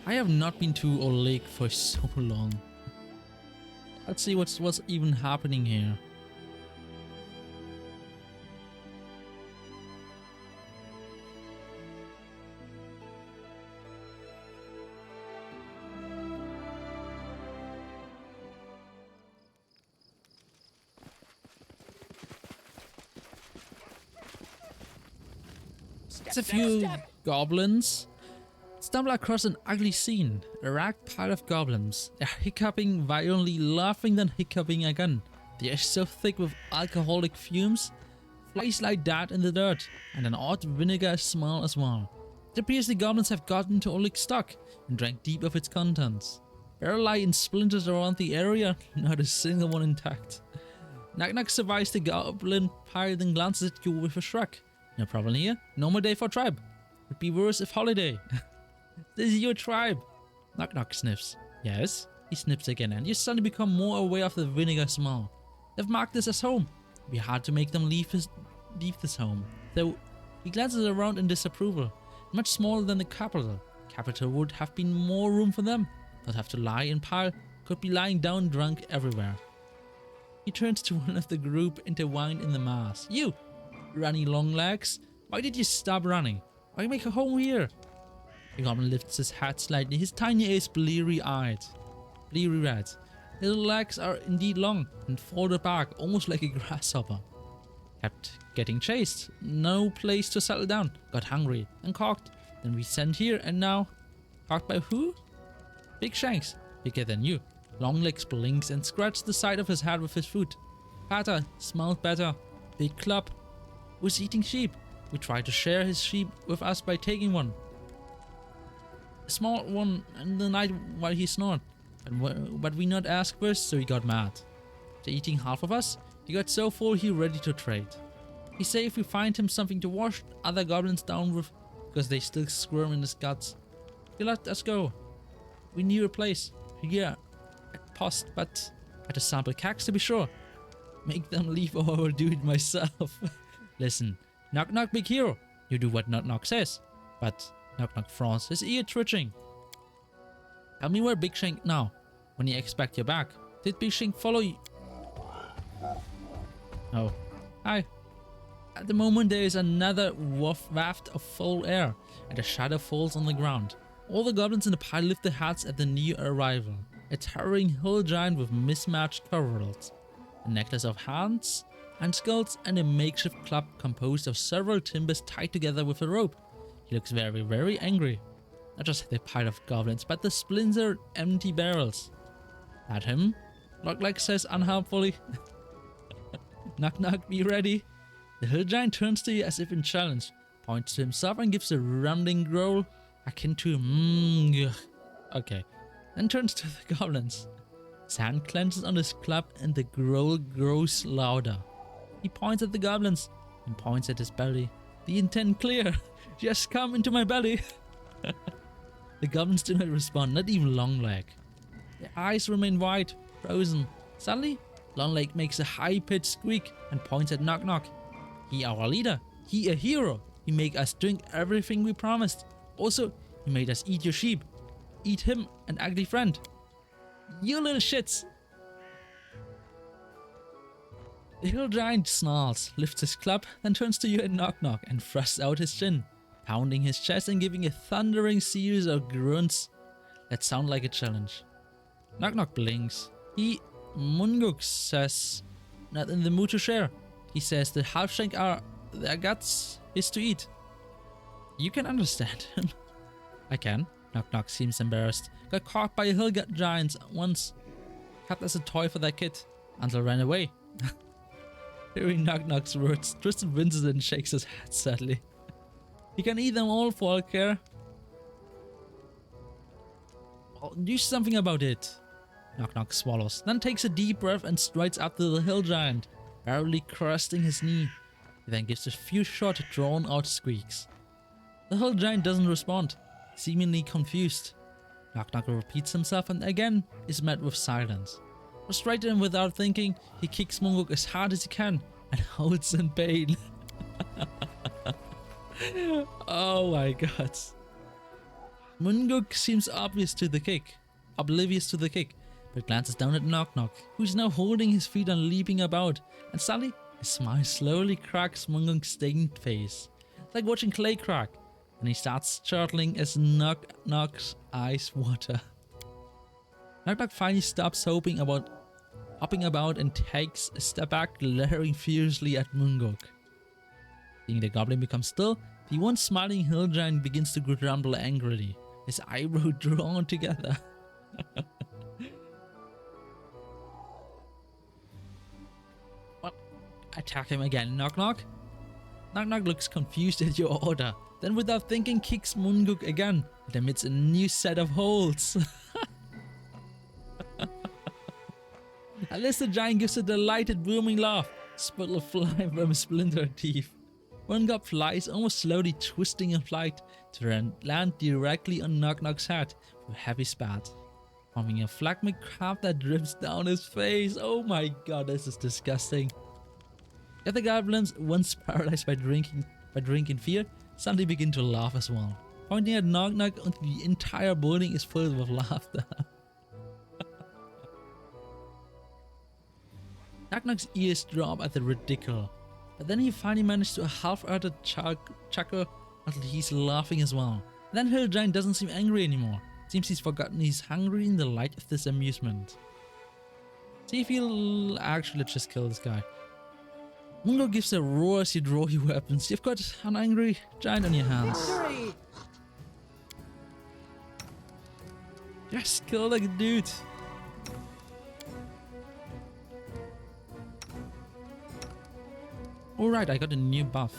I have not been to a lake for so long. Let's see what's even happening here. It's a few goblins. Stumble across an ugly scene. A ragged pile of goblins. They're hiccuping violently, laughing then hiccuping again. The air is so thick with alcoholic fumes. Flies like that in the dirt, and an odd vinegar smell as well. It appears the goblins have gotten to Oleg's stock and drank deep of its contents. There lie in splinters around the area, not a single one intact. Nok Nok survives the goblin pile and glances at you with a shrug. No problem here. Normal day for tribe. Would be worse if holiday. This is your tribe. Nok Nok sniffs. Yes. He sniffs again, and you suddenly become more aware of the vinegar smell. They've marked this as home. It'd be hard to make them leave this home. Though he glances around in disapproval. Much smaller than the capital. Capital would have been more room for them. Not have to lie in pile. Could be lying down drunk everywhere. He turns to one of the group intertwined in the mass. You! Runny long legs, why did you stop running? Why make a home here? The goblin lifts his hat slightly, his tiny ears bleary-eyed. Bleary red. His legs are indeed long and folded back, almost like a grasshopper. Kept getting chased, no place to settle down, got hungry and cocked. Then we sent here and now... Cocked by who? Big Shanks, bigger than you. Long legs blinks and scratched the side of his head with his foot. Fatter, smelled better. Big club. Was eating sheep. We tried to share his sheep with us by taking one. A small one in the night while he snored. But we not asked first, so he got mad. After eating half of us, he got so full he ready to trade. He say if we find him something to wash other goblins down with, because they still squirm in his guts. He let us go. We knew a place. Here at Post, but at a sample cax to be sure. Make them leave or I will do it myself. Listen, Nok Nok big hero, you do what Nok Nok says. But Nok Nok frowns, his ear twitching. Tell me where Big Shank now, when you expect you back. Did Big Shank follow you? Oh, hi. At the moment there is another waft of foul air, and a shadow falls on the ground. All the goblins in the pile lift their hats at the new arrival. A towering hill giant with mismatched coveralls. A necklace of hands and skulls and a makeshift club composed of several timbers tied together with a rope. He looks very, very angry. Not just the pile of goblins, but the splintered empty barrels. That him? Nok Nok says unhelpfully. Nok Nok, be ready. The hill giant turns to you as if in challenge, points to himself and gives a rumbling growl akin to okay, then turns to the goblins. His hand clenches on his club and the growl grows louder. He points at the goblins and points at his belly. The intent clear. Just come into my belly. The goblins do not respond, not even Longleg. Their eyes remain wide, frozen. Suddenly, Longleg makes a high-pitched squeak and points at Nok Nok. He our leader. He a hero. He make us drink everything we promised. Also, he made us eat your sheep. Eat him, an ugly friend. You little shits. The hill giant snarls, lifts his club, then turns to you and Nok Nok and thrusts out his chin, pounding his chest and giving a thundering series of grunts that sound like a challenge. Nok Nok blinks. He, Munguk, says, not in the mood to share. He says the half-shank are their guts is to eat. You can understand him. I can. Nok Nok seems embarrassed. Got caught by a hill giant once. Kept as a toy for that kid until ran away. Hearing Nok Nok's words, Tristan winces and shakes his head sadly. You can eat them all for all care. Well, do something about it. Nok Nok swallows, then takes a deep breath and strides up to the hill giant, barely crusting his knee. He then gives a few short, drawn-out squeaks. The hill giant doesn't respond, seemingly confused. Nok Nok repeats himself and again is met with silence. Frustrated and without thinking, he kicks Munguk as hard as he can and howls in pain. Oh my god. Munguk seems oblivious to the kick, but glances down at Nok Nok, who's now holding his feet and leaping about, and suddenly a smile slowly cracks Munguk's stained face. It's like watching clay crack, and he starts chortling as Nok Nok's eyes water. Nok Nok finally stops hopping about and takes a step back, glaring fiercely at Munguk. Seeing the goblin become still, the once smiling hill giant begins to grumble angrily, his eyebrows drawn together. What? Attack him again, Nok Nok? Nok Nok looks confused at your order, then without thinking kicks Munguk again and emits a new set of holds. At this, the giant gives a delighted booming laugh, spittle flying from his splintered teeth. Munguk flies, almost slowly twisting in flight to land directly on Nok Nok's head with a heavy spat, forming a phlegmic crab that drips down his face. Oh my god, this is disgusting. Yet the goblins, once paralyzed by drinking fear, suddenly begin to laugh as well, pointing at Nok Nok until the entire building is filled with laughter. Nok Nok's ears drop at the ridicule, but then he finally managed to a half-hearted chuckle until he's laughing as well. And then Hill Giant doesn't seem angry anymore. Seems he's forgotten he's hungry in the light of this amusement. See if you'll actually just kill this guy. Munguk gives a roar as you draw your weapons. You've got an angry giant on your hands. Victory! Just kill the dude. Alright, I got a new buff.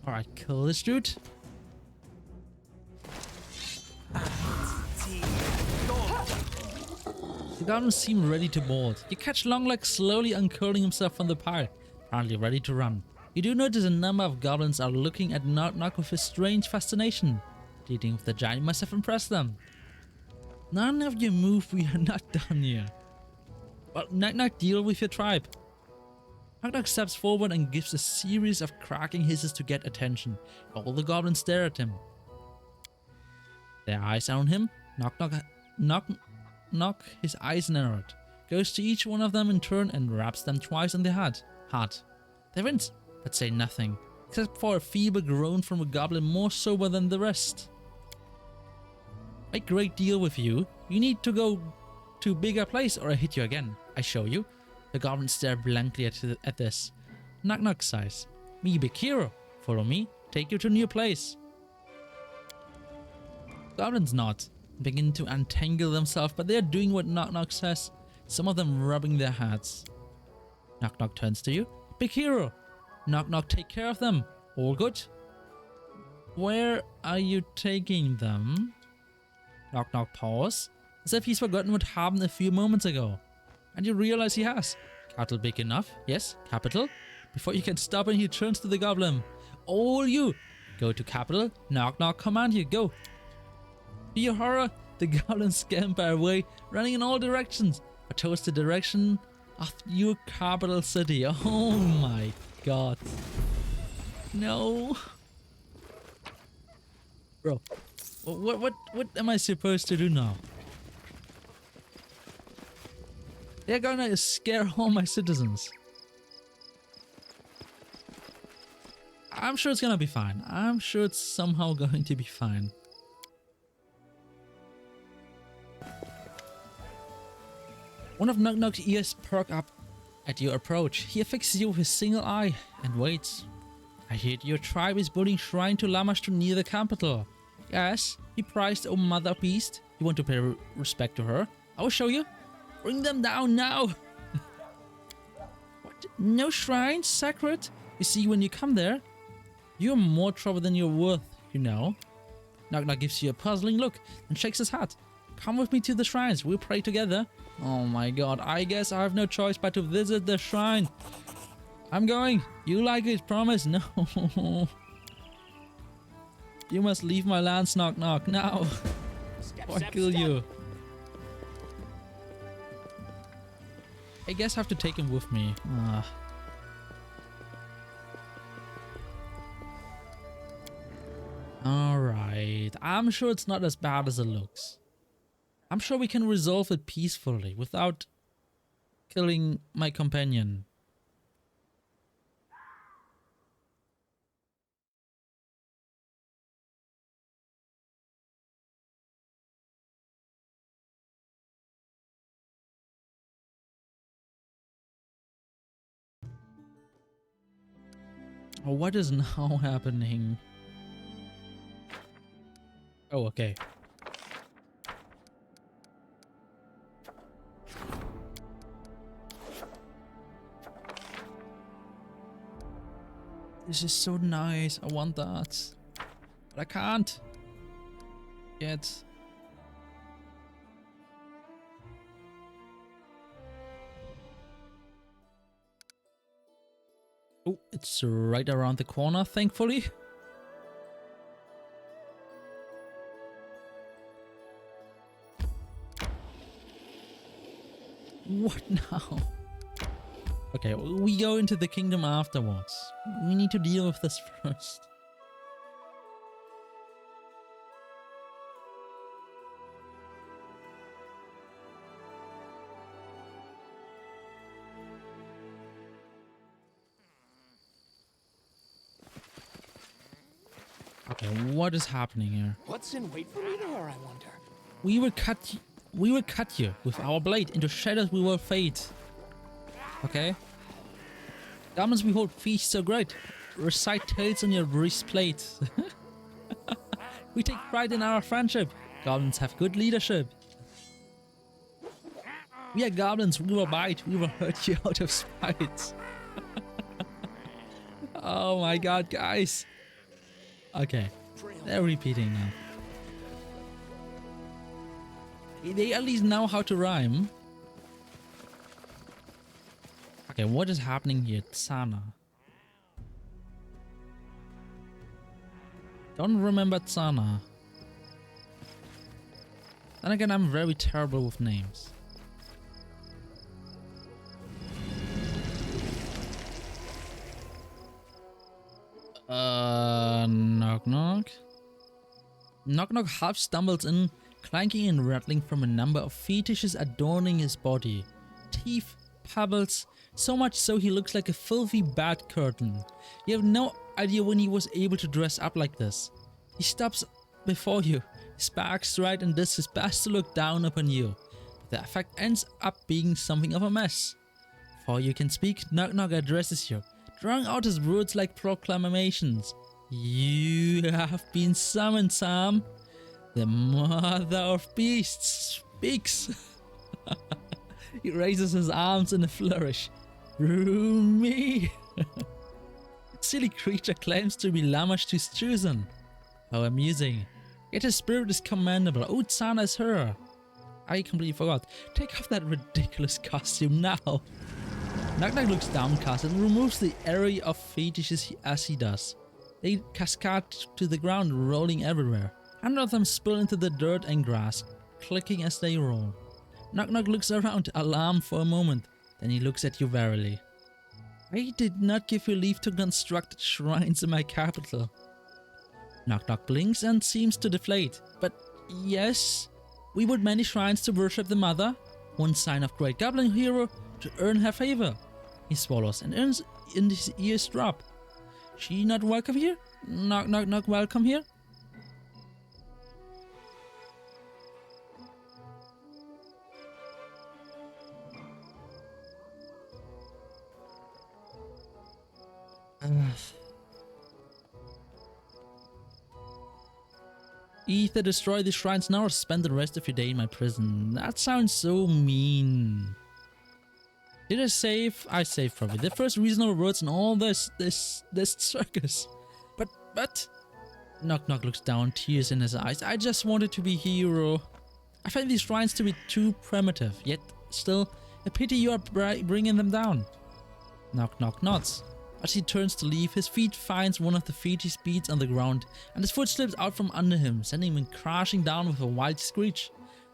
Alright, kill this dude. The goblins seem ready to board. You catch Longleg slowly uncurling himself from the pile, apparently ready to run. You do notice a number of goblins are looking at Nok Nok with a strange fascination. Leading with the giant must have impressed them. None of you move, we are not done here. Well, Nok Nok, deal with your tribe. Nok Nok steps forward and gives a series of cracking hisses to get attention. All the goblins stare at him. Their eyes are on him. Nok, his eyes narrowed, goes to each one of them in turn and raps them twice on the heart. They wince, but say nothing, except for a feeble groan from a goblin more sober than the rest. A great deal with you. You need to go to a bigger place or I hit you again. I show you. The goblins stare blankly at this. Nok Nok sighs. Me big hero. Follow me. Take you to a new place. Goblins nod. Begin to untangle themselves, but they are doing what Nok Nok says, some of them rubbing their heads. Nok Nok turns to you. Big hero! Nok Nok, take care of them. All good? Where are you taking them? Nok Nok pauses, as if he's forgotten what happened a few moments ago. And you realize he has. Capital big enough? Yes, capital. Before you can stop him, he turns to the goblin. All you! Go to capital. Nok Nok command you. Go! To your horror, the goblins scamper away, running in all directions, but towards the direction of your capital city. Oh my god. No. Bro, what am I supposed to do now? They're gonna scare all my citizens. I'm sure it's gonna be fine. I'm sure it's somehow going to be fine. One of Nok Nok's ears perk up at your approach. He affixes you with his single eye and waits. I hear your tribe is building shrine to Lamashtu near the capital. Yes, he prized O mother beast. You want to pay respect to her? I will show you. Bring them down now. What? No shrine? Sacred? You see, when you come there, you're more trouble than you're worth, you know. Nok Nok gives you a puzzling look and shakes his head. Come with me to the shrines. We'll pray together. Oh my god, I guess I have no choice but to visit the shrine. I'm going. You like it, promise? No. You must leave my lands, Nok Nok, now. Or I kill you. I guess I have to take him with me. Alright. I'm sure it's not as bad as it looks. I'm sure we can resolve it peacefully without killing my companion. Oh, what is now happening? Oh, okay. This is so nice. I want that. But I can't yet. Oh, it's right around the corner, thankfully. What now? Okay, we go into the kingdom afterwards. We need to deal with this first. Okay, what is happening here? What's in wait for me there, I wonder? We will cut you with our blade. Into shadows we will fade. Okay? Goblins we hold feasts so great. Recite tales on your breastplate. We take pride in our friendship. Goblins have good leadership. We are goblins, we will bite, we will hurt you out of spite. Oh my god, guys. Okay, they're repeating now. They at least know how to rhyme. Okay, what is happening here? Tsana. Don't remember Tsana. Then again, I'm very terrible with names. Nok Nok. Nok Nok half stumbles in, clanking and rattling from a number of fetishes adorning his body. Teeth, pebbles, so much so he looks like a filthy bat curtain. You have no idea when he was able to dress up like this. He stops before you, his back straight and does his best to look down upon you. But the effect ends up being something of a mess. Before you can speak, Nok Nok addresses you, drawing out his words like proclamations. You have been summoned, Sam. The mother of beasts speaks. He raises his arms in a flourish. Through me. Silly creature claims to be Lamash to chosen. How amusing. Yet his spirit is commendable. Oh, Tsana is her. I completely forgot. Take off that ridiculous costume now. Nok Nok looks downcast and removes the array of fetishes as he does. They cascade to the ground, rolling everywhere. 100 of them spill into the dirt and grass, clicking as they roll. Nok Nok looks around, alarmed for a moment. Then he looks at you warily. I did not give you leave to construct shrines in my capital. Nok Nok blinks and seems to deflate. But yes, we built many shrines to worship the mother. One sign of great goblin hero to earn her favor. He swallows and his ears drop. She not welcome here? Nok Nok not welcome here? Either destroy the shrines now or spend the rest of your day in my prison. That sounds so mean. Did I save? I saved probably. The first reasonable words in all this circus. But... Nok Nok looks down, tears in his eyes. I just wanted to be hero. I find these shrines to be too primitive, yet still a pity you are bringing them down. Nok Nok nods. As he turns to leave, his feet finds one of the feet he speeds on the ground, and his foot slips out from under him, sending him crashing down with a wild screech.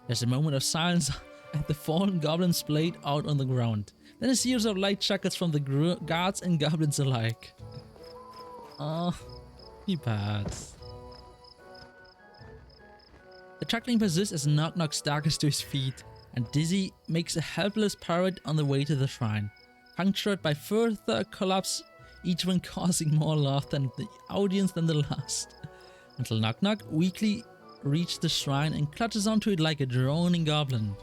There's a moment of silence as the fallen goblin splayed out on the ground. Then a series of light chuckles from the guards and goblins alike. Oh, he pads. The chuckling persists as Nok Nok staggers to his feet, and Dizzy makes a helpless parrot on the way to the shrine, punctured by further collapse, each one causing more laughter in the audience than the last, until Nok Nok weakly reaches the shrine and clutches onto it like a droning goblin.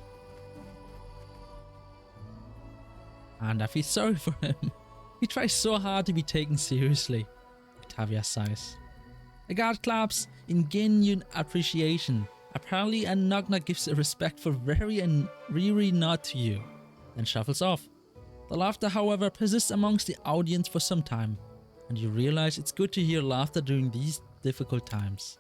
And I feel sorry for him. He tries so hard to be taken seriously. Octavia sighs. A guard claps in genuine appreciation. Apparently, and Nok Nok gives a respectful very and weary nod to you, then shuffles off. The laughter, however, persists amongst the audience for some time, and you realize it's good to hear laughter during these difficult times.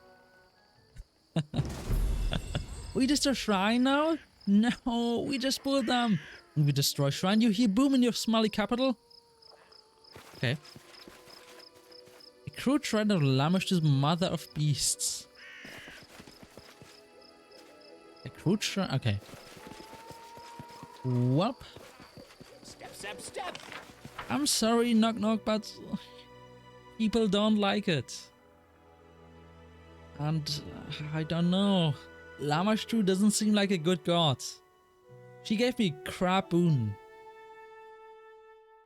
We destroy shrine now? No, we just pulled them. When we destroy shrine, you hear boom in your smelly capital? Okay. A crude threat of Lamesh's mother of beasts. A crude shrine? Okay. Welp. Step, step, step. I'm sorry, Nok Nok, but people don't like it. And I don't know. Lamashu doesn't seem like a good god. She gave me crap boon,